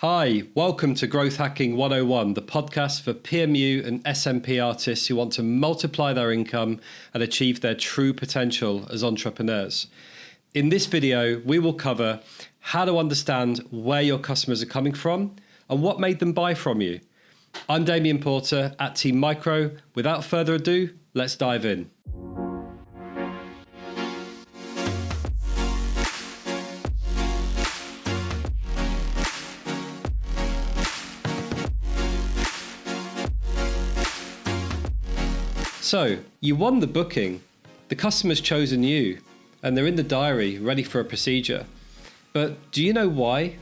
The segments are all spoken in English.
Hi, welcome to Growth Hacking 101, the podcast for PMU and SMP artists who want to multiply their income and achieve their true potential as entrepreneurs. In this video, we will cover how to understand where your customers are coming from and what made them buy from you. I'm Damien Porter at Team Micro. Without further ado, let's dive in. So, you won the booking, the customer's chosen you, and they're in the diary ready for a procedure. But do you know why?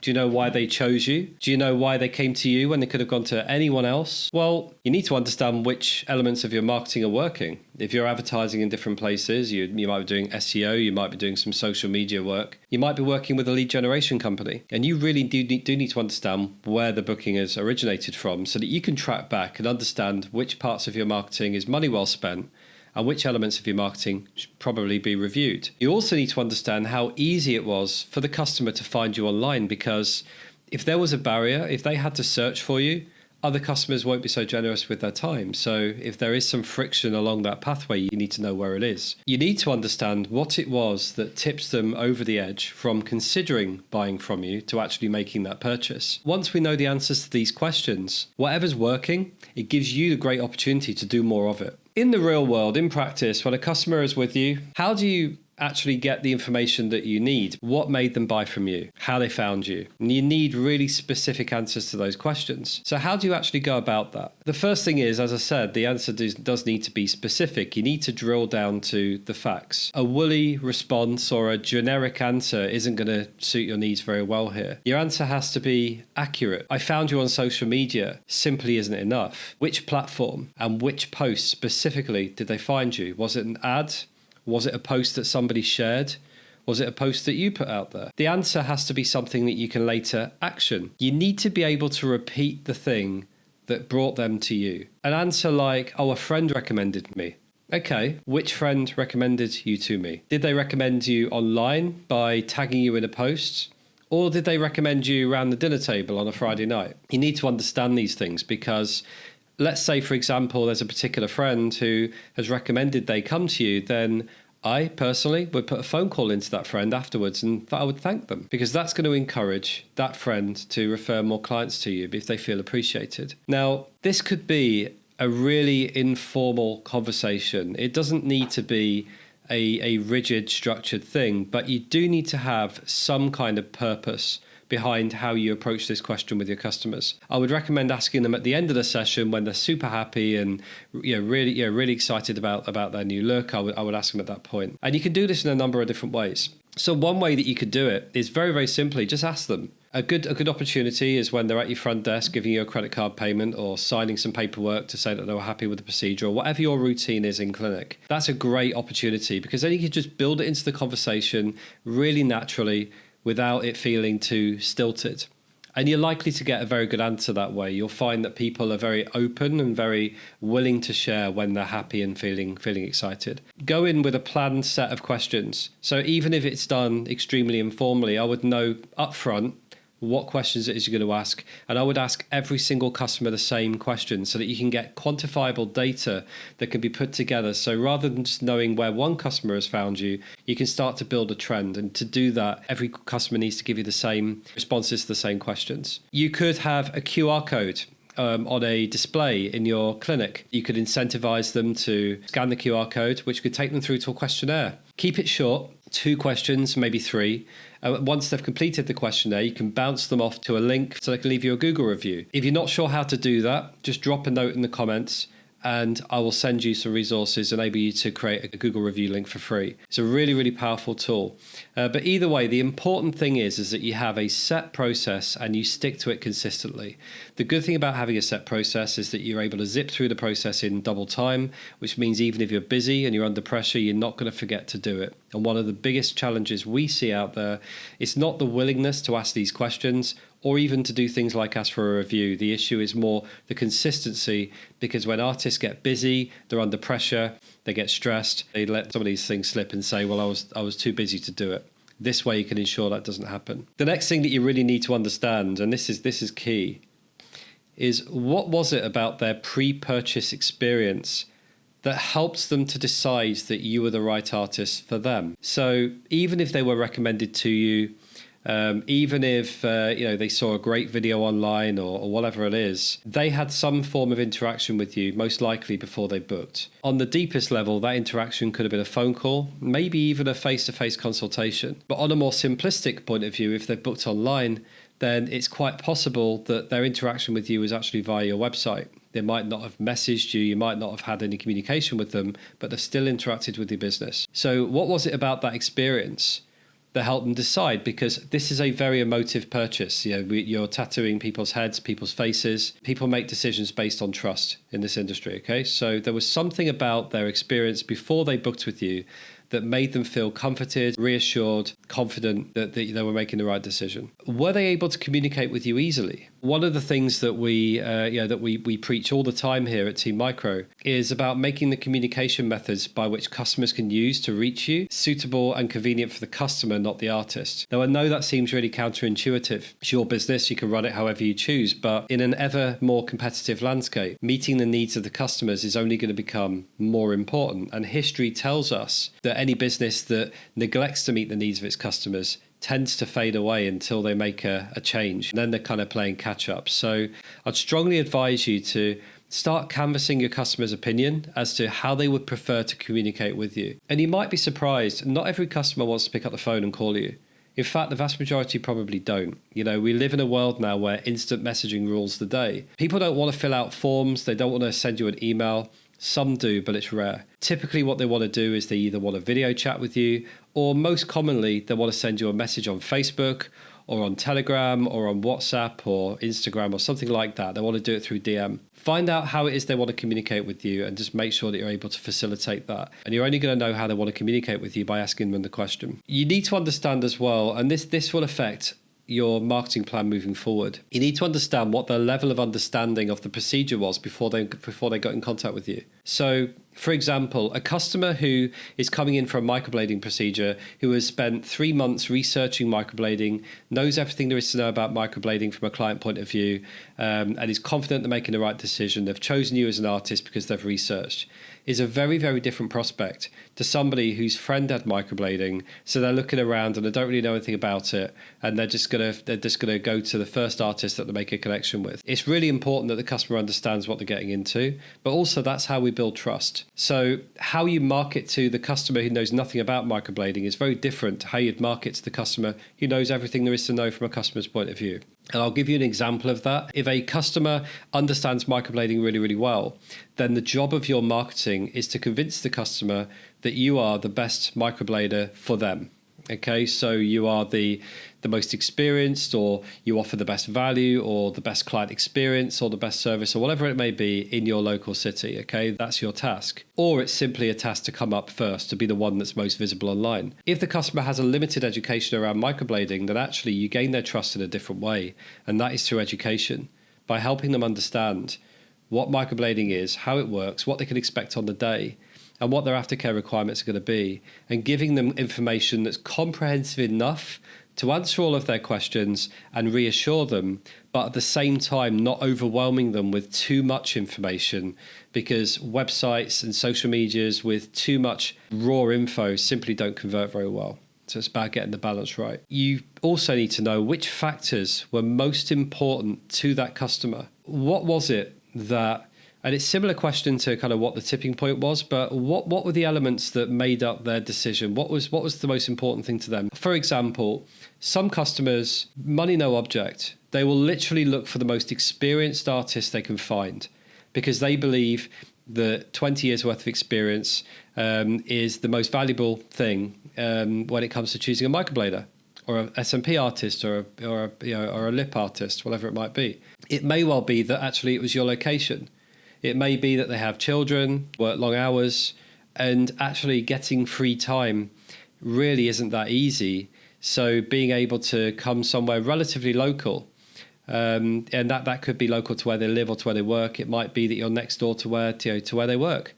Do you know why they chose you? Do you know why they came to you when they could have gone to anyone else? Well, you need to understand which elements of your marketing are working. If you're advertising in different places, you might be doing SEO, you might be doing some social media work, you might be working with a lead generation company. And you really do need to understand where the booking has originated from so that you can track back and understand which parts of your marketing is money well spent and which elements of your marketing should probably be reviewed. You also need to understand how easy it was for the customer to find you online, because if there was a barrier, if they had to search for you, other customers won't be so generous with their time. So if there is some friction along that pathway, you need to know where it is. You need to understand what it was that tips them over the edge from considering buying from you to actually making that purchase. Once we know the answers to these questions, whatever's working, it gives you the great opportunity to do more of it. In the real world, in practice, when a customer is with you, how do you actually get the information that you need? What made them buy from you? How they found you? And you need really specific answers to those questions. So how do you actually go about that? The first thing is, as I said, the answer does need to be specific. You need to drill down to the facts. A woolly response or a generic answer isn't going to suit your needs very well here. Your answer has to be accurate. I found you on social media simply isn't enough. Which platform and which post specifically did they find you? Was it an ad? Was it a post that somebody shared? Was it a post that you put out there? The answer has to be something that you can later action. You need to be able to repeat the thing that brought them to you. An answer like, oh, a friend recommended me. Okay, which friend recommended you to me? Did they recommend you online by tagging you in a post? Or did they recommend you around the dinner table on a Friday night? You need to understand these things, because let's say, for example, there's a particular friend who has recommended they come to you, then I personally would put a phone call into that friend afterwards and I would thank them, because that's going to encourage that friend to refer more clients to you if they feel appreciated. Now, this could be a really informal conversation. It doesn't need to be a rigid, structured thing, but you do need to have some kind of purpose behind how you approach this question with your customers. I would recommend asking them at the end of the session when they're super happy and really excited about their new look. I would ask them at that point. And you can do this in a number of different ways. So one way that you could do it is very, very simply just ask them. A good opportunity is when they're at your front desk giving you a credit card payment or signing some paperwork to say that they were happy with the procedure, or whatever your routine is in clinic. That's a great opportunity, because then you can just build it into the conversation really naturally without it feeling too stilted. And you're likely to get a very good answer that way. You'll find that people are very open and very willing to share when they're happy and feeling excited. Go in with a planned set of questions. So even if it's done extremely informally, I would know upfront what questions it is you're going to ask. And I would ask every single customer the same question so that you can get quantifiable data that can be put together. So rather than just knowing where one customer has found you, you can start to build a trend. And to do that, every customer needs to give you the same responses to the same questions. You could have a QR code on a display in your clinic. You could incentivize them to scan the QR code, which could take them through to a questionnaire. Keep it short, 2 questions, maybe 3. Once they've completed the questionnaire, you can bounce them off to a link so they can leave you a Google review. If you're not sure how to do that, just drop a note in the comments and I will send you some resources, enable you to create a Google review link for free. It's a really, really powerful tool. But either way, the important thing is that you have a set process and you stick to it consistently. The good thing about having a set process is that you're able to zip through the process in double time, which means even if you're busy and you're under pressure, you're not going to forget to do it. And one of the biggest challenges we see out there is not the willingness to ask these questions or even to do things like ask for a review. The issue is more the consistency, because when artists get busy, they're under pressure, they get stressed, they let some of these things slip and say, well, I was too busy to do it. This way you can ensure that doesn't happen. The next thing that you really need to understand, and this is key, is what was it about their pre-purchase experience that helped them to decide that you were the right artist for them. So even if they were recommended to you, even if they saw a great video online or whatever it is, they had some form of interaction with you, most likely before they booked. On the deepest level, that interaction could have been a phone call, maybe even a face-to-face consultation. But on a more simplistic point of view, if they've booked online, then it's quite possible that their interaction with you was actually via your website. They might not have messaged you, you might not have had any communication with them, but they've still interacted with your business. So what was it about that experience that helped them decide? Because this is a very emotive purchase. You're tattooing people's heads, people's faces. People make decisions based on trust in this industry, okay? So there was something about their experience before they booked with you that made them feel comforted, reassured, confident that they were making the right decision. Were they able to communicate with you easily? One of the things that we preach all the time here at Team Micro is about making the communication methods by which customers can use to reach you suitable and convenient for the customer, not the artist. Now, I know that seems really counterintuitive. It's your business, you can run it however you choose, but in an ever more competitive landscape, meeting the needs of the customers is only going to become more important. And history tells us that any business that neglects to meet the needs of its customers tends to fade away until they make a change. And then they're kind of playing catch up. So I'd strongly advise you to start canvassing your customer's opinion as to how they would prefer to communicate with you. And you might be surprised, not every customer wants to pick up the phone and call you. In fact, the vast majority probably don't. We live in a world now where instant messaging rules the day. People don't want to fill out forms. They don't want to send you an email. Some do, but it's rare. Typically what they want to do is they either want a video chat with you, or most commonly, they want to send you a message on Facebook or on Telegram or on WhatsApp or Instagram or something like that. They want to do it through DM. Find out how it is they want to communicate with you and just make sure that you're able to facilitate that. And you're only going to know how they want to communicate with you by asking them the question. You need to understand as well, and this will affect your marketing plan moving forward. You need to understand what the level of understanding of the procedure was before they got in contact with you. So, for example, a customer who is coming in for a microblading procedure, who has spent 3 months researching microblading, knows everything there is to know about microblading from a client point of view, and is confident they're making the right decision, they've chosen you as an artist because they've researched, is a very, very different prospect to somebody whose friend had microblading, so they're looking around and they don't really know anything about it, and they're just gonna go to the first artist that they make a connection with. It's really important that the customer understands what they're getting into, but also that's how we build trust. So how you market to the customer who knows nothing about microblading is very different to how you'd market to the customer who knows everything there is to know from a customer's point of view. And I'll give you an example of that. If a customer understands microblading really, really well, then the job of your marketing is to convince the customer that you are the best microblader for them. Okay, so you are the most experienced, or you offer the best value or the best client experience or the best service or whatever it may be in your local city. Okay, that's your task. Or it's simply a task to come up first, to be the one that's most visible online. If the customer has a limited education around microblading, then actually you gain their trust in a different way, and that is through education, by helping them understand what microblading is, how it works, what they can expect on the day, and what their aftercare requirements are going to be, and giving them information that's comprehensive enough to answer all of their questions and reassure them, but at the same time not overwhelming them with too much information, because websites and social medias with too much raw info simply don't convert very well. So it's about getting the balance right. You also need to know which factors were most important to that customer. What was it that, and it's a similar question to kind of what the tipping point was, but what were the elements that made up their decision? What was the most important thing to them? For example, some customers, money no object, they will literally look for the most experienced artist they can find, because they believe that 20 years worth of experience is the most valuable thing when it comes to choosing a microblader, or an SMP artist, or a lip artist, whatever it might be. It may well be that actually it was your location. It may be that they have children, work long hours, and actually getting free time really isn't that easy. So being able to come somewhere relatively local, and that could be local to where they live or to where they work. It might be that you're next door to where they work.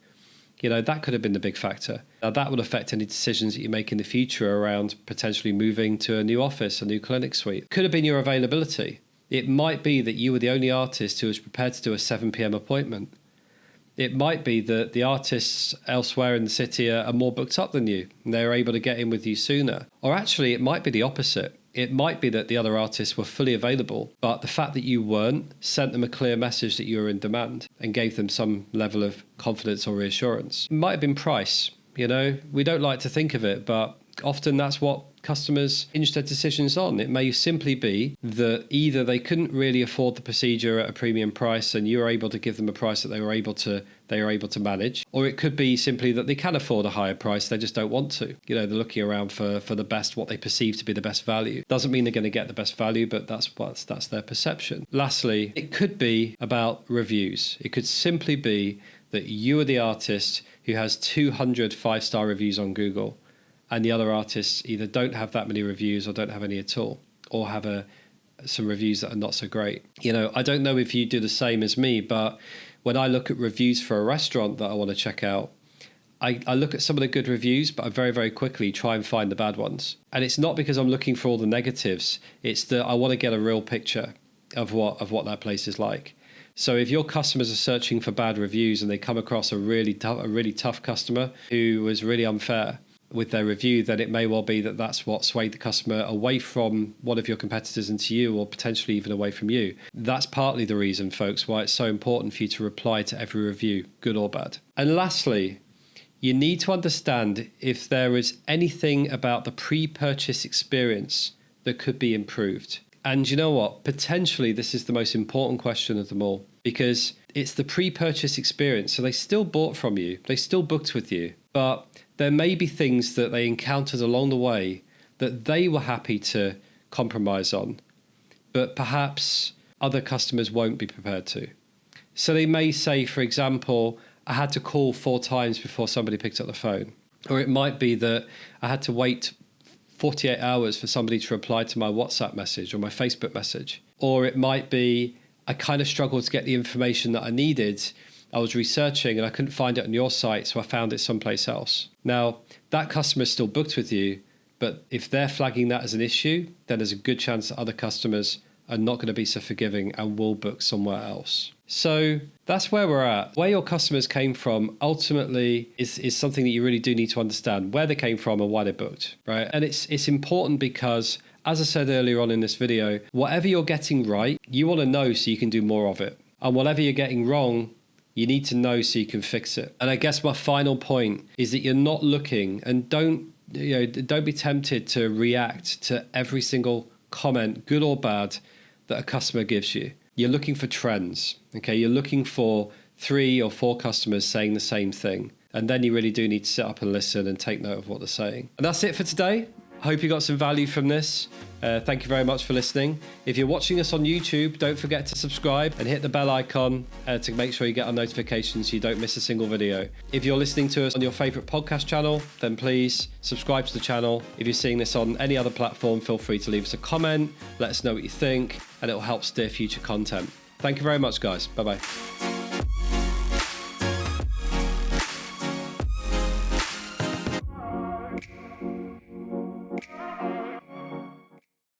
That could have been the big factor. Now, that would affect any decisions that you make in the future around potentially moving to a new office, a new clinic suite. Could have been your availability. It might be that you were the only artist who was prepared to do a 7 p.m. appointment. It might be that the artists elsewhere in the city are more booked up than you, and they're able to get in with you sooner. Or actually, it might be the opposite. It might be that the other artists were fully available, but the fact that you weren't sent them a clear message that you were in demand and gave them some level of confidence or reassurance. It might have been price. We don't like to think of it, but often that's what customers hinge their decisions on. It may simply be that either they couldn't really afford the procedure at a premium price and you were able to give them a price that they were able to manage, or it could be simply that they can afford a higher price, they just don't want to. They're looking around for the best, what they perceive to be the best value. Doesn't mean they're going to get the best value, but that's their perception. Lastly, it could be about reviews. It could simply be that you are the artist who has 200 5-star reviews on Google, and the other artists either don't have that many reviews or don't have any at all, or have some reviews that are not so great. I don't know if you do the same as me, but when I look at reviews for a restaurant that I want to check out, I look at some of the good reviews, but I very, very quickly try and find the bad ones. And it's not because I'm looking for all the negatives. It's that I want to get a real picture of what that place is like. So if your customers are searching for bad reviews and they come across a really tough customer who was really unfair with their review, then it may well be that that's what swayed the customer away from one of your competitors into you, or potentially even away from you. That's partly the reason, folks, why it's so important for you to reply to every review, good or bad. And lastly, you need to understand if there is anything about the pre-purchase experience that could be improved. And you know what? Potentially, this is the most important question of them all, because it's the pre-purchase experience. So they still bought from you, they still booked with you, but there may be things that they encountered along the way that they were happy to compromise on, but perhaps other customers won't be prepared to. So they may say, for example, I had to call 4 times before somebody picked up the phone. Or it might be that I had to wait 48 hours for somebody to reply to my WhatsApp message or my Facebook message. Or it might be I kind of struggled to get the information that I needed. I was researching and I couldn't find it on your site, so I found it someplace else. Now, that customer is still booked with you, but if they're flagging that as an issue, then there's a good chance that other customers are not going to be so forgiving and will book somewhere else. So that's where we're at. Where your customers came from ultimately is something that you really do need to understand, where they came from and why they booked, right? And it's important because, as I said earlier on in this video, whatever you're getting right, you want to know so you can do more of it. And whatever you're getting wrong, you need to know so you can fix it. And I guess my final point is that you're not looking, and don't be tempted to react to every single comment, good or bad, that a customer gives you. You're looking for trends, okay? You're looking for 3 or 4 customers saying the same thing. And then you really do need to sit up and listen and take note of what they're saying. And that's it for today. I hope you got some value from this. Thank you very much for listening. If you're watching us on YouTube, don't forget to subscribe and hit the bell icon to make sure you get our notifications so you don't miss a single video. If you're listening to us on your favorite podcast channel, then please subscribe to the channel. If you're seeing this on any other platform, feel free to leave us a comment, let us know what you think, and it will help steer future content. Thank you very much, guys. Bye-bye.